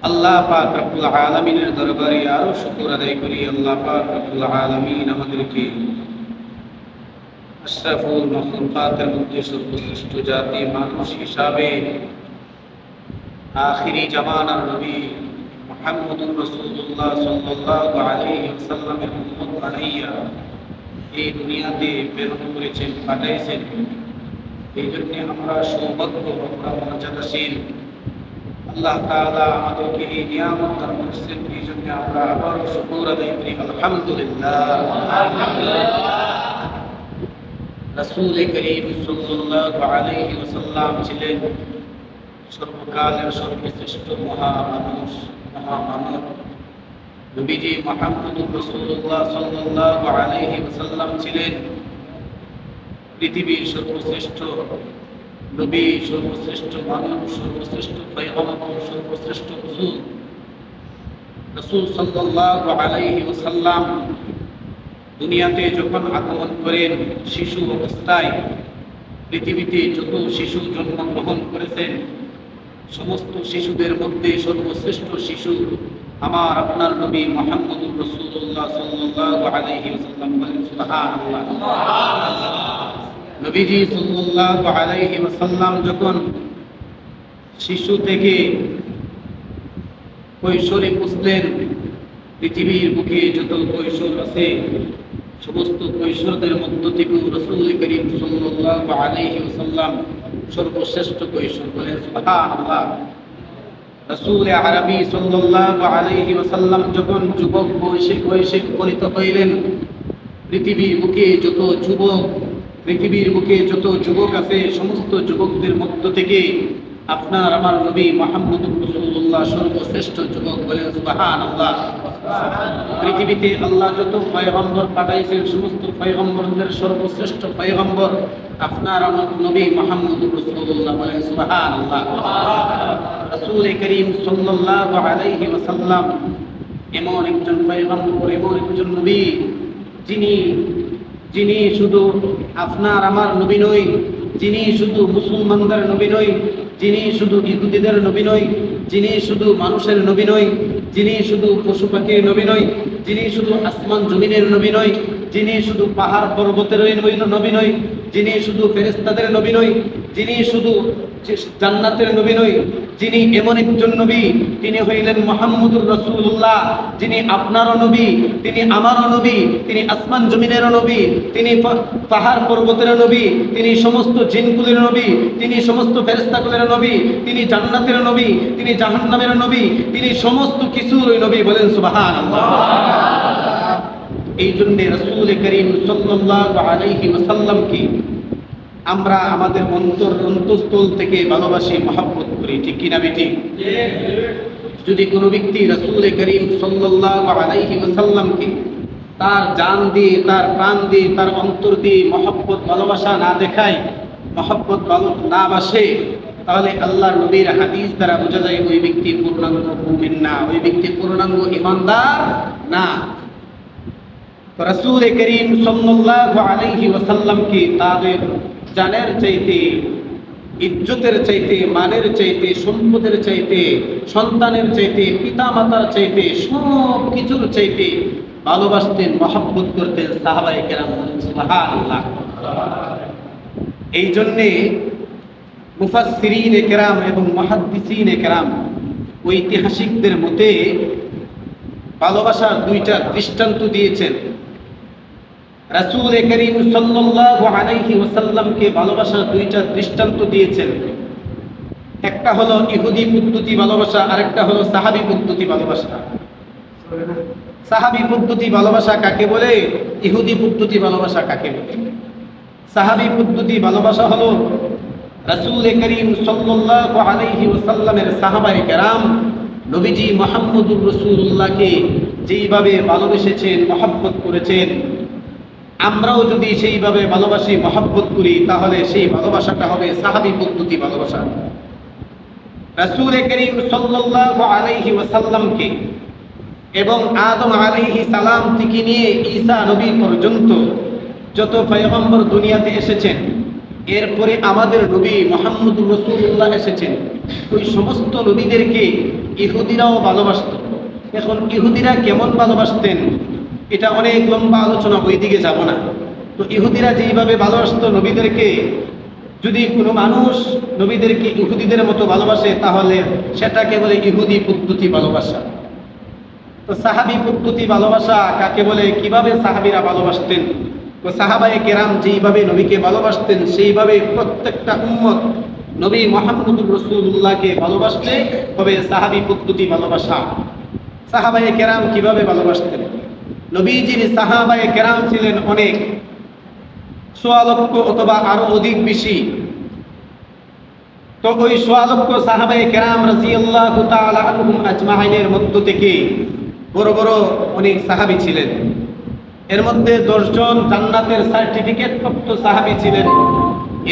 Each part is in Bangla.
আল্লাহ পাক রব্বুল আলামিনের দরবারে আরো শুকর আদায় করি। আল্লাহ পাক রব্বুল আলামিন আমাদেরকে আশরাফুল মাখলুকাতের মধ্যে সর্বশ্রেষ্ঠ জাতি মানুষ হিসাবে আখিরি জামানার নবী মুহাম্মদুর রাসূলুল্লাহ সাল্লাল্লাহু আলাইহি ওয়াসাল্লামের উম্মত বানাইয়া এই দুনিয়াতে প্রেরণ করেছেন, পাঠাইছেন। এই জন্য আমরা সৌভাগ্য, আমরা মর্যাদাশীল। আল্লাহ তাআলা আমাদেরকে এই নিয়ামত দান করেছেন, এই জন্য আমরা আবার শুকর আদায় করি। আলহামদুলিল্লাহ। রাসূল করিম সাল্লাল্লাহু আলাইহি ওয়াসাল্লাম ছিলেন সর্বকালের সর্বশ্রেষ্ঠ মহামানব। নবীজি মুহাম্মদুর রাসূলুল্লাহ সাল্লাল্লাহু আলাইহি ওয়াসাল্লাম ছিলেন পৃথিবীর সর্বশ্রেষ্ঠ নবী, সর্বশ্রেষ্ঠ মানব, সর্বশ্রেষ্ঠ পয়গম্বর, সর্বশ্রেষ্ঠ রাসূল। রাসূল সাল্লাল্লাহু আলাইহি ওয়াসাল্লাম দুনিয়াতে যখন আগমন করেন শিশু অবস্থায়, পৃথিবীতে যত শিশু জন্মগ্রহণ করেছেন সমস্ত শিশুদের মধ্যে সর্বশ্রেষ্ঠ শিশু আমার আপনার নবী মুহাম্মদুর রাসূলুল্লাহ সাল্লাল্লাহু আলাইহি ওয়াসাল্লাম। বলেন সুবহানাল্লাহ। নবীজি সাল্লাল্লাহু আলাইহি ওয়াসাল্লাম যখন শিশু থেকে কৈশোরে পৌঁছলেন, পৃথিবীর বুকে যত কৈশোর আছে সমস্ত কৈশোরদের মধ্য থেকে রাসূল করিম সাল্লাল্লাহু আলাইহি ওয়াসাল্লাম সর্বশ্রেষ্ঠ কৈশোর। বলেন সুবহানাল্লাহ। রাসূল আরবি সাল্লাল্লাহু আলাইহি ওয়াসাল্লাম যখন যুবক বয়সে উপনীত হইলেন, পৃথিবীর বুকে যত যুবক আছে সমস্ত যুবকদের মধ্য থেকে আপনার আমার নবী মুহাম্মদুর রাসূলুল্লাহ সর্বশ্রেষ্ঠ যুবক। বলেন সুবহানাল্লাহ। পৃথিবীতে আল্লাহ যত পয়গম্বর পাঠাইছেন সমস্ত পয়গম্বরদের সর্বশ্রেষ্ঠ পয়গম্বর আপনার আমার নবী মুহাম্মদুর রাসূলুল্লাহ। বলেন সুবহানাল্লাহ। রাসূল করিম সাল্লাল্লাহু আলাইহি ওয়াসাল্লাম এমন একজন পয়গম্বর, এমন একজন নবী যিনি শুধু আপনার আমার নবী নয়, যিনি শুধু মুসলমানদের নবী নয়, যিনি শুধু ইহুদিদের নবী নয়, যিনি শুধু মানুষের নবী নয়, যিনি শুধু পশু পাখির নবী নয়, যিনি শুধু আসমান জমিনের নবী নয়, যিনি শুধু পাহাড় পর্বতের নবী নয়, যিনি শুধু ফেরেশতাদের নবী নয়, যিনি শুধু জান্নাতের নবী নয়, যিনি এমন একজন নবী তিনি হইলেন মুহাম্মদুর রাসূলুল্লাহ, যিনি আপনারও নবী, তিনি আমারও নবী, তিনি আসমান জমিনেরও নবী, তিনি পাহাড় পর্বতের নবী, তিনি সমস্ত জিনকুলের নবী, তিনি সমস্ত ফেরেশতাকুলের নবী, তিনি জান্নাতের নবী, তিনি জাহান্নামের নবী, তিনি সমস্ত কিছুর নবী। বলেন সুবহানাল্লাহ। এই জন্য রাসূল করিম সাল্লাল্লাহু আলাইহি ওয়াসাল্লামকে আমরা আমাদের অন্তঃস্থল থেকে ভালোবাসি, মহব্বত করি। ঠিক কিনা বেটি? যদি কোনো ব্যক্তি রাসূল করিম সাল্লাল্লাহু আলাইহি ওয়াসাল্লামকে তার জান দিয়ে, তার প্রাণ দিয়ে, তার অন্তর দিয়ে মহব্বত ভালোবাসা না দেখায়, মহব্বত না বাসে, তাহলে আল্লাহর নবীর হাদিস দ্বারা বোঝা যায় ওই ব্যক্তি পূর্ণাঙ্গ মুমিন না, ওই ব্যক্তি পূর্ণাঙ্গ ঈমানদার না। রাসূল করিম সাল্লাল্লাহু আলাইহি ওয়াসাল্লামকে তাদের জানের চাইতে, ইজ্জতের চাইতে, মানের চাইতে, সম্পদের চাইতে, সন্তানের চাইতে, পিতা মাতার চাইতে, সব কিছুর চাইতে ভালোবাসতেন, মহব্বত করতেন সাহাবায়ে কেরাম। সুবহানাল্লাহ। এই জন্যে মুফাসসিরিনে কেরাম এবং মুহাদ্দিসিনে কেরাম ঐতিহাসিকদের মতে ভালোবাসার দুইটা দৃষ্টান্ত দিয়েছেন। রাসূল করিম সাল্লাল্লাহু আলাইহি ওয়াসাল্লামকে ভালোবাসার দুইটা দৃষ্টান্ত দিয়েছেন। একটা হলো ইহুদি পদ্ধতি ভালোবাসা, আরেকটা হলো সাহাবী পদ্ধতি ভালোবাসা। সাহাবী পদ্ধতি ভালোবাসা কাকে বলে? ইহুদি পদ্ধতি ভালোবাসা কাকে বলে? সাহাবী পদ্ধতি ভালোবাসা হলো রাসূল করিম সাল্লাল্লাহু আলাইহি ওয়াসাল্লামের সাহাবায়ে কেরাম নবীজি মুহাম্মদুর রাসূলুল্লাহকে যেইভাবে ভালোবেসেছেন, মহব্বত করেছেন, আমরাও যদি সেইভাবে ভালোবাসি, মহব্বত করি, তাহলে সেই ভালোবাসাটা হবে সাহাবী পদ্ধতি ভালোবাসা। রাসূল করিম সাল্লাল্লাহু আলাইহি ওয়াসাল্লামকে এবং আদম আলাইহিস সালাম থেকে নিয়ে ঈসা নবী পর্যন্ত যত পয়গম্বর দুনিয়াতে এসেছেন, এরপরে আমাদের নবী মুহাম্মদুর রাসূলুল্লাহ এসেছেন, ওই সমস্ত নবীদেরকে ইহুদিরাও ভালোবাসত। এখন ইহুদিরা কেমন ভালোবাসতেন এটা অনেক লম্বা আলোচনা, ওই দিকে যাব না। তো ইহুদিরা যেইভাবে ভালোবাসত নবীদেরকে, যদি কোনো মানুষ নবীদেরকে ইহুদিদের মতো ভালোবাসে তাহলে সেটাকে বলে ইহুদি পদ্ধতি ভালোবাসা। তো সাহাবী পদ্ধতি ভালোবাসা কাকে বলে, কিভাবে সাহাবীরা ভালোবাসতেন? তো সাহাবায়ে কেরাম যেইভাবে নবীকে ভালোবাসতেন সেইভাবে প্রত্যেকটা উম্মত নবী মুহাম্মদুর রাসূলুল্লাহকে ভালোবাসতে হবে সাহাবী পদ্ধতি ভালোবাসা। সাহাবায়ে কেরাম কিভাবে ভালোবাসতেন? নবীজির সাহাবায়ে কেরাম ছিলেন অনেক, ১৬ লক্ষ অথবা আরো অধিক বেশি। তো ওই ১৬ লক্ষ সাহাবায়ে কেরাম রাদিয়াল্লাহু তাআলা আনহুম আজমাইনের মধ্য থেকে বড় বড় অনেক সাহাবী ছিলেন। এর মধ্যে ১০ জন জান্নাতের সার্টিফিকেট প্রাপ্ত সাহাবী ছিলেন।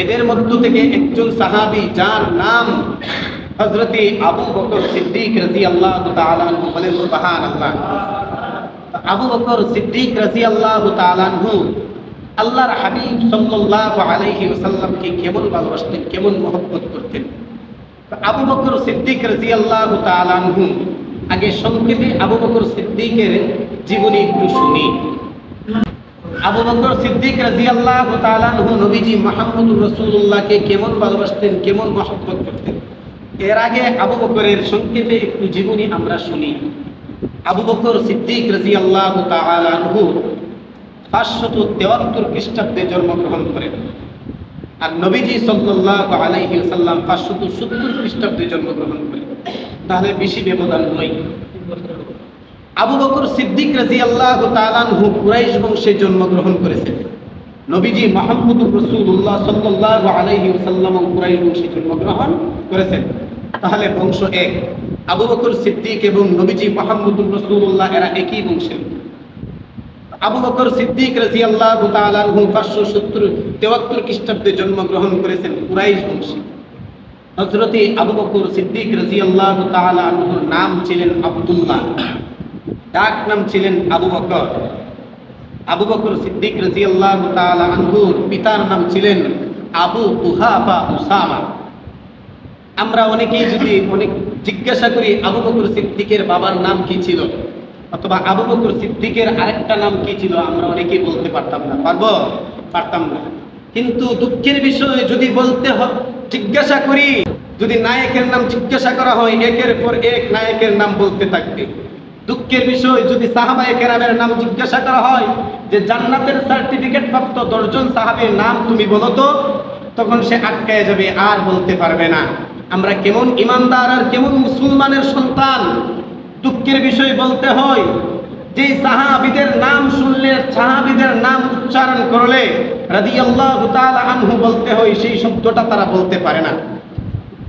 এদের মধ্য থেকে একজন সাহাবী যার নাম হযরত আবু বকর সিদ্দিক রাদিয়াল্লাহু তাআলা আনহু, বলেন সুবহানাল্লাহ। আবু বকর সিদ্দিক রাদিয়াল্লাহু তাআলা আনহু আল্লাহর হাবিব সাল্লাল্লাহু আলাইহি ওয়াসাল্লামকে কেমন ভালোবাসতেন, কেমন মহব্বত করতেন। আবু বকর সিদ্দিক রাদিয়াল্লাহু তাআলা আনহু, আগে সংক্ষেপে আবু বকর সিদ্দিকের জীবনী একটু শুনি। আবু বকর সিদ্দিক রাদিয়াল্লাহু তাআলা আনহু নবীজি মুহাম্মদুর রাসূলুল্লাহকে কেমন ভালোবাসতেন, কেমন মহব্বত করতেন। এর আগে আবু বকরের সংক্ষেপে একটু জীবনী আমরা শুনি। আবু বকর সিদ্দিক রাদিয়াল্লাহু তাআলা আনহু ৫৭৩ খ্রিস্টাব্দে জন্মগ্রহণ করেন, আর নবীজি সাল্লাল্লাহু আলাইহি ওয়াসাল্লাম ৫৭০ খ্রিস্টাব্দে জন্মগ্রহণ করেন। তাহলে বেশি ব্যবধান নয়। আবু বকর সিদ্দিক রাদিয়াল্লাহু তাআলা আনহু কুরাইশ বংশে জন্মগ্রহণ করেছেন। নবীজি মুহাম্মদুর রাসূলুল্লাহ সাল্লাল্লাহু আলাইহি ওয়াসাল্লাম কুরাইশ বংশে জন্মগ্রহণ করেছেন। তাহলে বংশ এক। আবু বকর সিদ্দিক এবং নবীজি মুহাম্মদুর রাসূলুল্লাহ এরা একই বংশের। আবু বকর সিদ্দিক রাদিয়াল্লাহু তাআলা আনহু ৫৭৩ খ্রিস্টাব্দে জন্মগ্রহণ করেছেন কুরাইশ বংশে। হযরত আবু বকর সিদ্দিক রাদিয়াল্লাহু তাআলা আনহুর নাম ছিলেন আব্দুল্লাহ, ডাক নাম ছিলেন আবু বকর। আবু বকর সিদ্দিক রাদিয়াল্লাহু তাআলা আনহুর পিতার নাম ছিলেন আবু কুহাফা উসামা। আমরা অনেকেই যদি জিজ্ঞাসা করি আবু বকর সিদ্দিকের বাবার নাম কি ছিল, অথবা আবু বকর সিদ্দিকের আরেকটা নাম কি ছিল, আমরা অনেকেই বলতে পারতাম না। পারতাম না। কিন্তু দুঃখের বিষয়, যদি জিজ্ঞাসা করি, যদি নায়কের নাম জিজ্ঞাসা করা হয়, একের পর এক নায়কের নাম বলতে থাকবে। দুঃখের বিষয়, যদি সাহাবায়ে কেরামের নাম জিজ্ঞাসা করা হয় যে জান্নাতের সার্টিফিকেট প্রাপ্ত ১০ জন সাহাবীর নাম তুমি বলো তো, তখন সে আটকায় যাবে, আর বলতে পারবে না। আমরা কেমন ইমানদার আর কেমন মুসলমানের সন্তান। দুঃখের বিষয় বলতে হয়, যে সাহাবীদের নাম শুনলে, সাহাবীদের নাম উচ্চারণ করলে রাদিয়াল্লাহু তাআলা আনহু বলতে হয়, সেই শব্দটা তারা বলতে পারে না।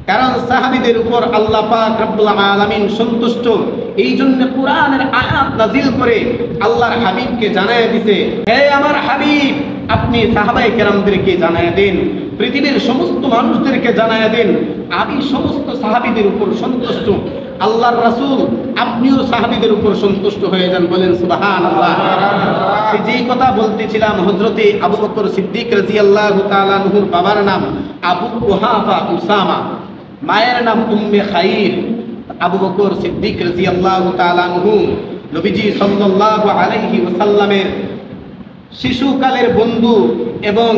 কারণ সাহাবীদের উপর আল্লাহ পাক রব্বুল আলামিন সন্তুষ্ট। এই জন্য কোরআনের আয়াত নাজিল করে আল্লাহর হাবিবকে জানায় দিতে, হে আমার হাবিব, আপনি সাহাবায়ে কেরামদেরকে জানায় দেন, পৃথিবীর সমস্ত মানুষদেরকে জানায় দেন, আমি সমস্ত সাহাবীদের উপর সন্তুষ্ট। আল্লাহর রাসূল, আপনিও সাহাবীদের উপর সন্তুষ্ট হয়ে যান, বলেন সুবহানাল্লাহ। যেই কথা বলতেছিলাম, হযরতে আবু বকর সিদ্দিক রাদিয়াল্লাহু তাআলা আনহুর বাবার নাম আবু কুহাফা উসামা, মায়ের নাম উম্মে খাইর। আবু বকর সিদ্দিক রাদিয়াল্লাহু তাআলা আনহু নবীজি সাল্লাল্লাহু আলাইহি ওয়াসাল্লামের শিশুকালের বন্ধু এবং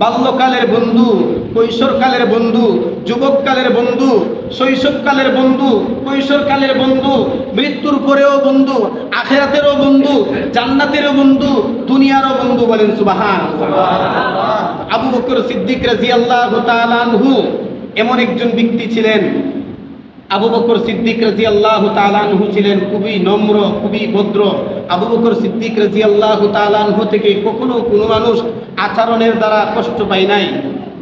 বাল্যকালের বন্ধু, কৈশোরকালের বন্ধু, যুবককালের বন্ধু, শৈশবকালের বন্ধু, কৈশোরকালের বন্ধু, মৃত্যুর পরেও বন্ধু, আখিরাতেরও বন্ধু, জান্নাতেরও বন্ধু, দুনিয়ারও বন্ধু, বলেন সুবহানাল্লাহ। আবু বকর সিদ্দিক রাদিয়াল্লাহু তাআলা আনহু এমন একজন ব্যক্তি ছিলেন। আবু বকর সিদ্দিক রাদিয়াল্লাহু তাআলা আনহু ছিলেন খুবই নম্র, খুবই ভদ্র। আবু বকর সিদ্দিক রাদিয়াল্লাহু তাআলা আনহু থেকে কখনো কোনো মানুষ আচরণের দ্বারা কষ্ট পায় নাই,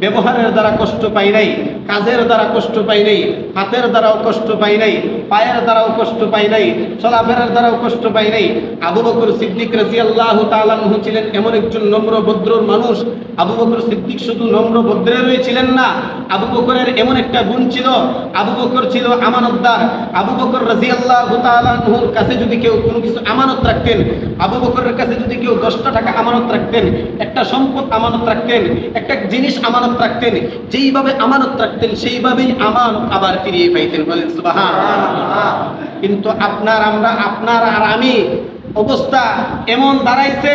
ব্যবহারের দ্বারা কষ্ট পায় নাই, কাজের দ্বারা কষ্ট পায় নাই, হাতের দ্বারাও কষ্ট পায় নাই, পায়ের দ্বারাও কষ্ট পায় নাই, চলাফেরার দ্বারাও কষ্ট পায় নাই। আবু বকর সিদ্দিক রাদিয়াল্লাহু তাআলা আনহু ছিলেন এমন একজন নম্র ভদ্র মানুষ। আবু বকর সিদ্দিক শুধু নম্র ভদ্রেরই ছিলেন না, আবু বকরের এমন একটা গুণ ছিল, আবু বকর ছিল আমানতদার। আবু বকর রাদিয়াল্লাহু তাআলা আনহুর কাছে যদি কেউ কোনো কিছু আমানত রাখতেন, আবু বকরের কাছে যদি কেউ 10টা টাকা আমানত রাখতেন, একটা সম্পদ আমানত রাখতেন, একটা জিনিস আমানত রাখতেন, যেইভাবে আমানত রাখতেন করতেন সেইভাবেই আমানত আবার ফিরিয়ে পাইতেন। বলেন সুবহানাল্লাহ। কিন্তু আপনার আর আমি অবস্থা এমন দাঁড়াইছে,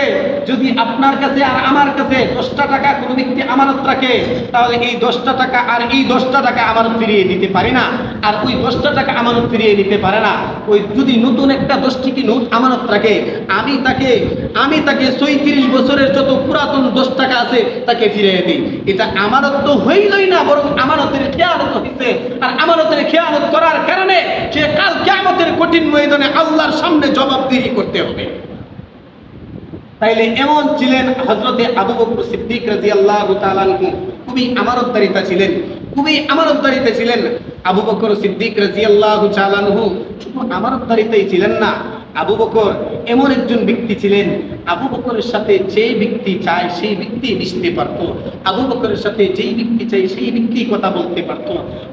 যদি আপনার কাছে আর আমার কাছে 10টা টাকা কোনো ব্যক্তি আমানত রাখে, তাহলে এই 10টা টাকা আর এই 10টা টাকা আমানত ফিরিয়ে দিতে পারি না, আর ওই 10টা টাকা আমানত ফিরিয়ে নিতে পারে না। ওই যদি নতুন একটা 10 টাকা নোট আমানত রাখে, আমি তাকে 36 বছরের যত পুরাতন 10 টাকা আছে তাকে ফিরিয়ে দিই। এটা আমানত তো হইলই না, বরং আমানতের খেয়ানত হইছে। আর আমানতের খেয়ানত করার কারণে সে কাল কিয়ামতের কঠিন ময়দানে আল্লাহর সামনে জবাবদিহি করতে হবে। তাইলে এমন ছিলেন হযরতে আবু বকর সিদ্দিক রাদিয়াল্লাহু তাআলা আনহু, খুবই আমানতদারিতা ছিলেন। আবু বকর সিদ্দিক রাদিয়াল্লাহু তাআলা আনহু শুধু আমানতদারিতাই ছিলেন না, আবু বকর এমন একজন ব্যক্তি ছিলেন, আবু বকরের সাথে যে ব্যক্তি চায় সেই ব্যক্তি মিশতে পারত, আবু বকরের সাথে যেই ব্যক্তি চাই সেই ব্যক্তি কথা বলতে পারত।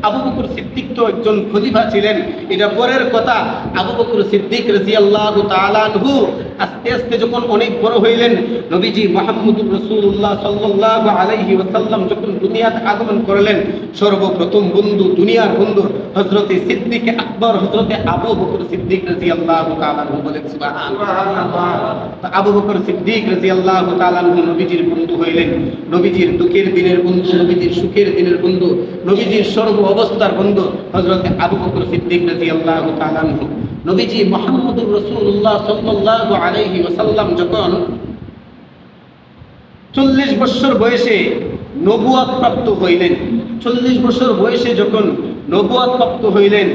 আবু বকর সিদ্দিক তো একজন খলিফা ছিলেন, এটা পরের কথা। আবু বকর সিদ্দিক রাদিয়াল্লাহু তাআলা আনহু আস্তে আস্তে যখন অনেক বড় হইলেন, নবীজি মুহাম্মদুর রাসূলুল্লাহ সাল্লাল্লাহু আলাইহি ওয়াসাল্লাম যখন দুনিয়াতে আগমন করলেন, সর্বপ্রথম বন্ধু, দুনিয়ার বন্ধু হযরতে সিদ্দিক আকবর, হযরতে আবু বকর সিদ্দিক রাদিয়াল্লাহু তাআলা আনহু। বলেন সুবহানাল্লাহ। আবু বকর সিদ্দিক রাদিয়াল্লাহু তাআলা আনহু নবীজির বন্ধু হইলেন, নবীজির দুঃখের দিনের বন্ধু, নবীজির সুখের দিনের বন্ধু, নবীজির সর্ব অবস্থার বন্ধু হযরতে আবু বকর সিদ্দিক রাদিয়াল্লাহু তাআলা আনহু। নবীজি মুহাম্মদুর রাসূলুল্লাহ সাল্লাল্লাহু আলাইহি ওয়াসাল্লাম যখন 40 বছর বয়সে নবুয়ত প্রাপ্ত হইলেন, 40 বছর বয়সে যখন নবুয়ত প্রাপ্ত হইলেন,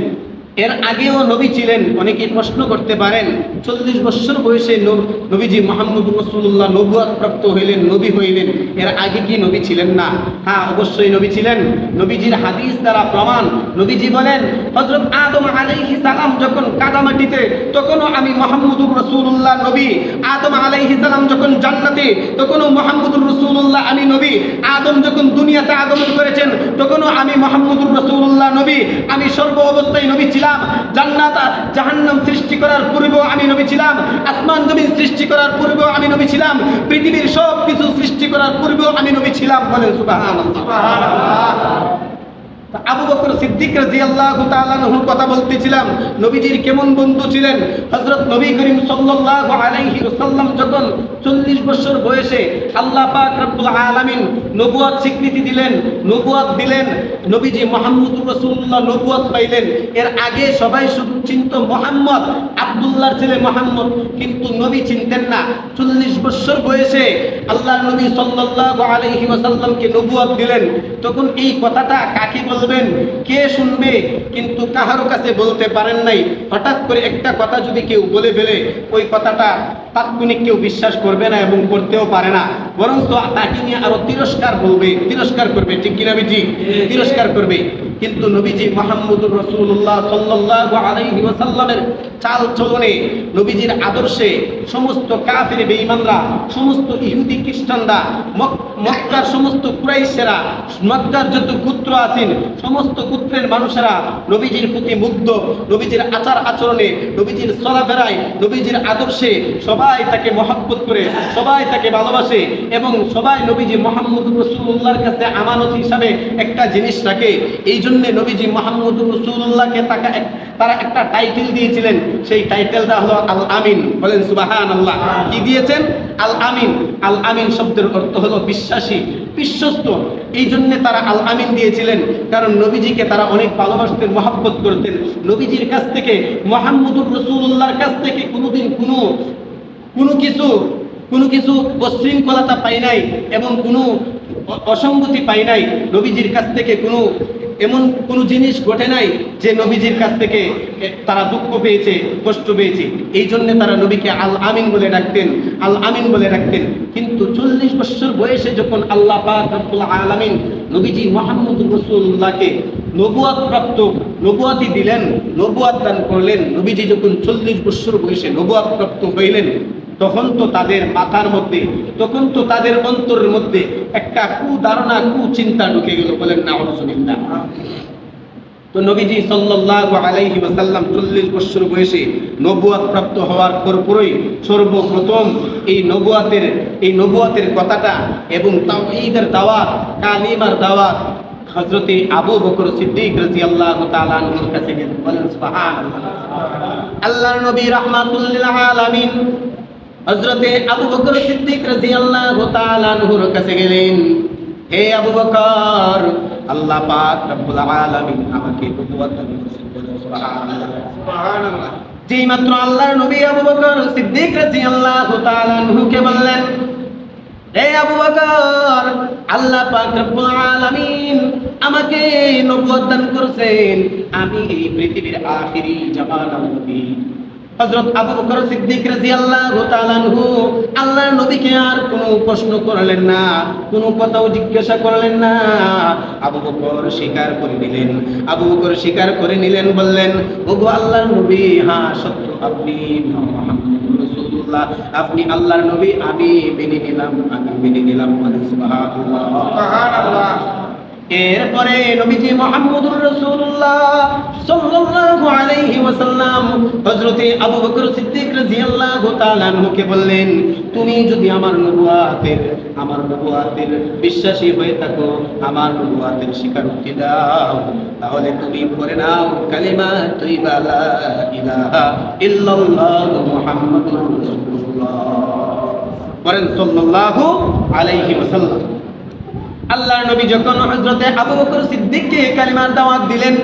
এর আগেও নবী ছিলেন। অনেকেই প্রশ্ন করতে পারেন, 40 বছর বয়সে নবীজি মুহাম্মদুর রাসূলুল্লাহ নবুয়ত প্রাপ্ত হইলেন, নবী হইলেন, এর আগে কি নবী ছিলেন না? হ্যাঁ, অবশ্যই নবী ছিলেন। নবীজির হাদিস দ্বারা প্রমাণ। নবীজি বলেন, হযরত আদম আলাইহিস সালাম যখন কাদামাটিতে, তখনও আমি মুহাম্মদুর রাসূলুল্লাহ নবী। আদম আলাইহিস সালাম যখন জান্নাতে, তখনও মুহাম্মদুর রাসূলুল্লাহ আমি নবী। আদম যখন দুনিয়াতে আগমন করেছেন, তখনও আমি মুহাম্মদুর রাসূলুল্লাহ নবী। আমি সর্ব অবস্থায় নবী ছিলাম। জান্নাত জাহান্নাম সৃষ্টি করার পূর্বেও আমি নবী ছিলাম, আসমান জমিন সৃষ্টি করার পূর্বেও আমি নবী ছিলাম, পৃথিবীর সব কিছু সৃষ্টি করার পূর্বেও আমি নবী ছিলাম। বলেন সুবহানাল্লাহ। আবু বকর সিদ্দিক রাদিয়াল্লাহু তাআলা আনহুর কথা বলতেছিলাম, নবীজির কেমন বন্ধু ছিলেন। হযরত নবী করিম সাল্লাল্লাহু আলাইহি ওয়াসাল্লাম যখন 40 বছর বয়সে আল্লাহ পাক রব্বুল আলামিন নবুয়ত স্বীকৃতি দিলেন, নবুয়ত দিলেন, নবীজি মুহাম্মদুর রাসূলুল্লাহ নবুয়ত পাইলেন। এর আগে সবাই শুধু চিনত মুহাম্মদ, আব্দুল্লাহর ছেলে মুহাম্মদ, কিন্তু নবী চিনতেন না। 40 বছর বয়সে আল্লাহর নবী সাল্লাল্লাহু আলাইহি ওয়াসাল্লামকে নবুয়ত দিলেন। তখন এই কথাটা কাকে বলবেন, কে শুনবে? কিন্তু কাহারো কাছে বলতে পারেন নাই। হঠাৎ করে একটা কথা যদি কেউ বলে ফেলে, ওই কথাটা তাৎক্ষণিক কেউ বিশ্বাস করবে না এবং করতেও পারে না, বরং তাকে নিয়ে আরো তিরস্কার করবে। ঠিক কিনা বেটি? তিরস্কার করবে। কিন্তু নবীজি মুহাম্মদুর রাসূলুল্লাহ সাল্লাল্লাহু আলাইহি ওয়াসাল্লামের চাল চলনে, নবীজির আদর্শে সমস্ত কাফির বেঈমানরা, সমস্ত ইহুদি খ্রিস্টানরা, মক্কার সমস্ত কুরাইশেরা, মক্কার যত গোত্র আছেন সমস্ত গোত্রের মানুষেরা নবীজির প্রতি মুগ্ধ। নবীজির আচার আচরণে, নবীজির চলাফেরায়, নবীজির আদর্শে সবাই তাকে মহব্বত করে, সবাই তাকে ভালোবাসে এবং সবাই নবীজি মুহাম্মদুর রাসূলুল্লাহর কাছে আমানত হিসাবে একটা জিনিস রাখে। এই জন্য নবীজি মুহাম্মদুর রাসূলুল্লাহকে তারা একটা টাইটেল দিয়েছিলেন, সেই টাইটেলটা হলো আল আমিন। বলেন সুবহানাল্লাহ। কি দিয়েছেন? আল আমিন। আল আমিন শব্দের অর্থ হলো বিশ্বাসী, বিশ্বস্ত। এই জন্য তারা আল আমিন দিয়েছিলেন, কারণ নবীজিকে তারা অনেক ভালোবাসতেন, মহব্বত করতেন। নবীজির কাছ থেকে, মুহাম্মদুর রাসূলুল্লাহর কাছ থেকে কোনোদিন কোনো কিছু বিশৃঙ্খলতা পাই নাই এবং কোনো অসঙ্গতি পাই নাই। নবীজির কাছ থেকে কোনো জিনিস ঘটে নাই যে নবীজির কাছ থেকে তারা দুঃখ পেয়েছে, কষ্ট পেয়েছে। এই জন্য তারা নবীকে আল আমিন বলে ডাকতেন, আল আমিন বলে ডাকতেন। কিন্তু 40 বছর বয়সে যখন আল্লাহ পাক রব্বুল আলামিন নবীজি মুহাম্মদুর রাসূলুল্লাহকে নবুয়তি দিলেন, নবুয়ত দান করলেন, নবীজি যখন 40 বছর বয়সে নবুয়ত প্রাপ্ত হইলেন, তখন তো তাদের মাথার মধ্যে, তখন তো তাদের অন্তরের মধ্যে একটা কুধারণা, কুচিন্তা ঢুকে গেল। বলেন নাউযুবিল্লাহ। তো নবীজি সাল্লাল্লাহু আলাইহি ওয়াসাল্লাম 40 বছর বয়সে নবুয়ত প্রাপ্ত হওয়ার পরপরই সর্বপ্রথম এই নবুয়তের কথাটা এবং তাওহীদের দাওয়াত, কালিমার দাওয়াত, হযরতে আবু বকর সিদ্দিক রাদিয়াল্লাহু তাআলা আনহুর কাছে গেলেন। বলেন সুবহানাল্লাহ। আল্লাহর নবী রাহমাতুল লিল আলামিন হযরতে আবু বকর সিদ্দিক রাদিয়াল্লাহু তাআলা আনহুর কাছে গেলেন। হে আবু বকর, আল্লাহ পাক রব্বুল আলামিন আমাকে নবুয়ত দান করেছেন। বলেন সুবহানাল্লাহ। সুবহানাল্লাহ। যেই মাত্র আল্লাহর নবী আবু বকর সিদ্দিক রাদিয়াল্লাহু তাআলা আনহুকে বললেন, হে আবু বকর, আল্লাহ পাক রব্বুল আলামিন আমাকে নবুয়ত দান করেছেন, আমি এই পৃথিবীর আখিরি জামানার নবী। হযরত আবু বকর সিদ্দিক রাদিয়াল্লাহু তাআলা আনহু আল্লাহর নবীকে আর কোনো প্রশ্ন করলেন না, কোনো কথাও জিজ্ঞাসা করলেন না। আবু বকর স্বীকার করে নিলেন। আবু বকর স্বীকার করে নিলেন, বললেন, ওগো আল্লাহর নবী, হ্যাঁ সত্য, আপনি মুহাম্মদুর রাসূলুল্লাহ, আপনি আল্লাহর নবী, আমি মেনে নিলাম, আমি মেনে নিলাম। বলেন সুবহানাল্লাহ। সুবহানাল্লাহ। এরপরে নবীজি মুহাম্মদুর রাসূলুল্লাহ সাল্লাল্লাহু আলাইহি ওয়াসাল্লাম হযরতে আবু বকর সিদ্দিক রাদিয়াল্লাহু তাআলা আনহুকে বললেন, তুমি যদি আমার নবুয়াতের বিশ্বাসী হয়ে থাকো, আমার নবুয়াতের স্বীকারোক্তি দাও, তাহলে তুমি পড়ে নাও কালিমা তাইয়্যিবা লা ইলাহা ইল্লাল্লাহ মুহাম্মাদুর রাসূলুল্লাহ। বলেন সাল্লাল্লাহু আলাইহি ওয়াসাল্লাম। আল্লাহর নবী যখন হযরতে আবু বকর সিদ্দিককে কালিমার দাওয়াত দিলেন,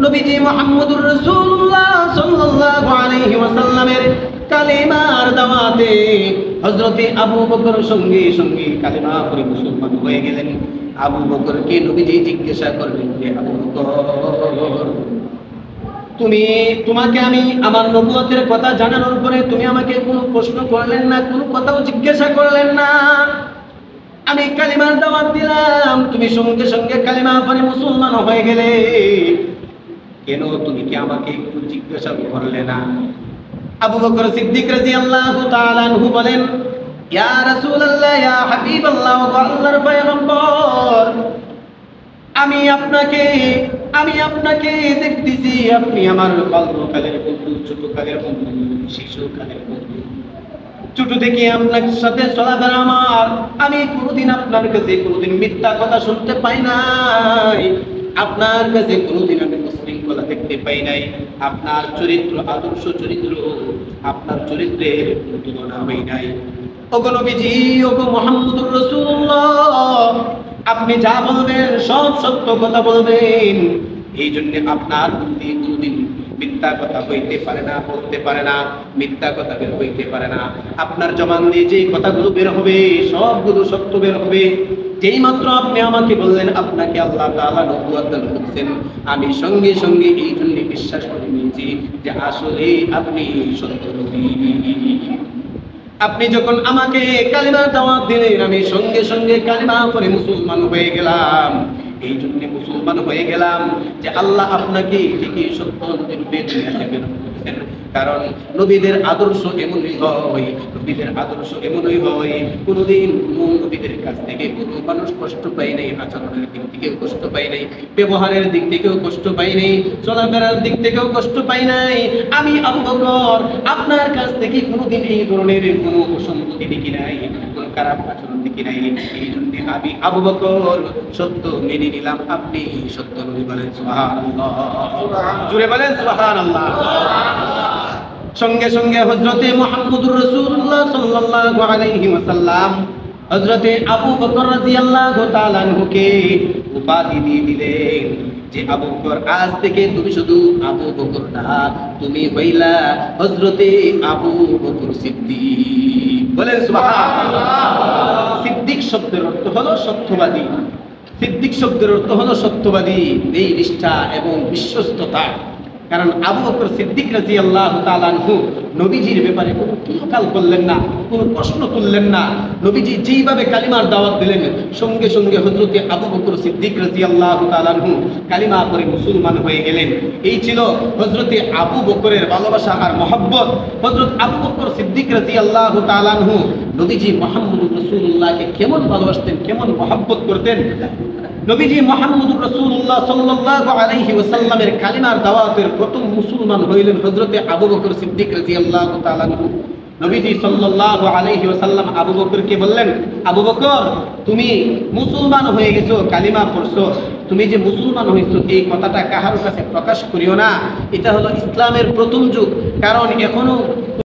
নবীজি মুহাম্মদুর রাসূলুল্লাহ সাল্লাল্লাহু আলাইহি ওয়াসাল্লামের কালিমার দাওয়াতে হযরতে আবু বকর সঙ্গে সঙ্গে কালিমা পড়ে মুসলমান হয়ে গেলেন। আবু বকরকে নবীজি জিজ্ঞাসা করলেন, যে আবু বকর, তোমাকে আমি আমার নবুয়তের কথা জানানোর পরে তুমি আমাকে কোনো প্রশ্ন করলেন না, কোনো কথাও জিজ্ঞাসা করলেন না। আমি কালিমার দাওয়াত দিলাম, তুমি সঙ্গে সঙ্গে কালিমা পড়ে মুসলমান হয়ে গেলে, কেন তুমি কি আমাকে একটু জিজ্ঞাসা করলে না? আবু বকর সিদ্দিক রাদিয়াল্লাহু তাআলা আনহু বলেন, ইয়া রাসূলুল্লাহ, ইয়া হাবিবাল্লাহ, ওয়া আল্লাহর পয়গম্বর, আমি আপনাকে দেখতেছি, আপনি আমার বাল্যকালের বন্ধু, ছোটকালের বন্ধু, শিশুকালের বন্ধু। ছোট থেকে আপনার সাথে চলাফেরা আমার, আমি কোনোদিন আপনার কাছে কোনোদিন মিথ্যা কথা শুনতে পাই নাই, আপনার কাছে কোনোদিন আমি মুশৃঙ্খলা দেখতে পাই নাই। আপনার চরিত্র, আদর্শ চরিত্র, আপনার চরিত্রের তুলনা হয় নাই। ওগো নবীজি, ওগো মুহাম্মদুর রাসূলুল্লাহ, আপনি যা বলবেন সব সত্য কথা বলবেন, এই জন্য আপনার বুদ্ধি কোনোদিন মিথ্যা কথা হইতে পারে না, বলতে পারে না, মিথ্যা কথা বের হইতে পারে না। আপনার জবান দিয়ে যে কথাগুলো বের হবে সবগুলো সত্য বের হবে। যেই মাত্র আপনি আমাকে বললেন আপনাকে আল্লাহ তাআলা নবুয়ত দান করেছেন, আমি সঙ্গে সঙ্গে এই জন্য বিশ্বাস করে নিয়েছি যে আসলে আপনি সত্য নবী। আপনি যখন আমাকে কালিমা দাওয়াত দিলেন, আমি সঙ্গে সঙ্গে কালিমা পড়ে মুসলমান হয়ে গেলাম। এই জন্য মুসলমান হয়ে গেলাম যে আল্লাহ আপনাকে ঠিকই সত্য নবীর রূপে দুনিয়াতে প্রেরণ করেছেন। কারণ নবীদের আদর্শ এমনই হয়, নবীদের আদর্শ এমনই হয়, কোনোদিন কোনো নবীদের কাছ থেকে কোনো মানুষ কষ্ট পায় নাই, আচরণের দিক থেকেও কষ্ট পায় নাই, ব্যবহারের দিক থেকেও কষ্ট পায় নাই, চলাফেরার দিক থেকেও কষ্ট পায় নাই। আমি আবু বকর আপনার কাছ থেকে কোনোদিন এই ধরনের কোনো অসঙ্গতি দেখি নাই, কোনো খারাপ আচরণ দেখি নাই। এই জন্য আমি আবু বকর সত্য মেনে নিলাম, আপনি সত্য নবী। বলেন সুবহানাল্লাহ। জুড়ে বলেন সুবহানাল্লাহ। সঙ্গে সঙ্গে হযরতে মুহাম্মদুর রাসূলুল্লাহ সাল্লাল্লাহু আলাইহি ওয়াসাল্লাম হযরতে আবু বকর রাদিয়াল্লাহু তাআলা আনহুকে উপাধি দিয়ে দিলেন যে আবু বকর, আজ থেকে তুমি শুধু আবু বকর না, তুমি হইলা হযরতে আবু বকর সিদ্দিক। বলেন সুবহানাল্লাহ। সিদ্দিক শব্দের অর্থ হলো সত্যবাদী। সিদ্দিক শব্দের অর্থ হলো সত্যবাদী, এই নিষ্ঠা এবং বিশ্বস্ততা। কারণ আবু বকর সিদ্দিক রাদিয়াল্লাহু তাআলা আনহু নবীজির ব্যাপারে কোনো তুলকাল করলেন না, কোনো প্রশ্ন তুললেন না। নবীজি যেইভাবে কালিমার দাওয়াত দিলেন, সঙ্গে সঙ্গে হযরতে আবু বকর সিদ্দিক রাদিয়াল্লাহু তাআলা আনহু কালিমা পড়ে মুসলমান হয়ে গেলেন। এই ছিল হযরতে আবু বকরের ভালোবাসা আর মহব্বত। হযরত আবু বকর সিদ্দিক রাদিয়াল্লাহু তাআলা আনহু নবীজি মুহাম্মদুর রাসূলুল্লাহকে কেমন ভালোবাসতেন, কেমন মহব্বত করতেন। নবীজি মুহাম্মদুর রাসূলুল্লাহ সাল্লাল্লাহু আলাইহি ওয়াসাল্লামের কালিমার দাওয়াতের প্রথম মুসলমান হইলেন হযরতে আবু বকর সিদ্দিক রাদিয়াল্লাহু তাআলা আনহু। নবীজি সাল্লাল্লাহু আলাইহি ওয়াসাল্লাম আবু বকরকে বললেন, আবু বকর, তুমি মুসলমান হয়ে গেছো, কালিমা পড়ছো, তুমি যে মুসলমান হইছো এই কথাটা কাহার কাছে প্রকাশ করিও না। এটা হলো ইসলামের প্রথম যুগ, কারণ এখনো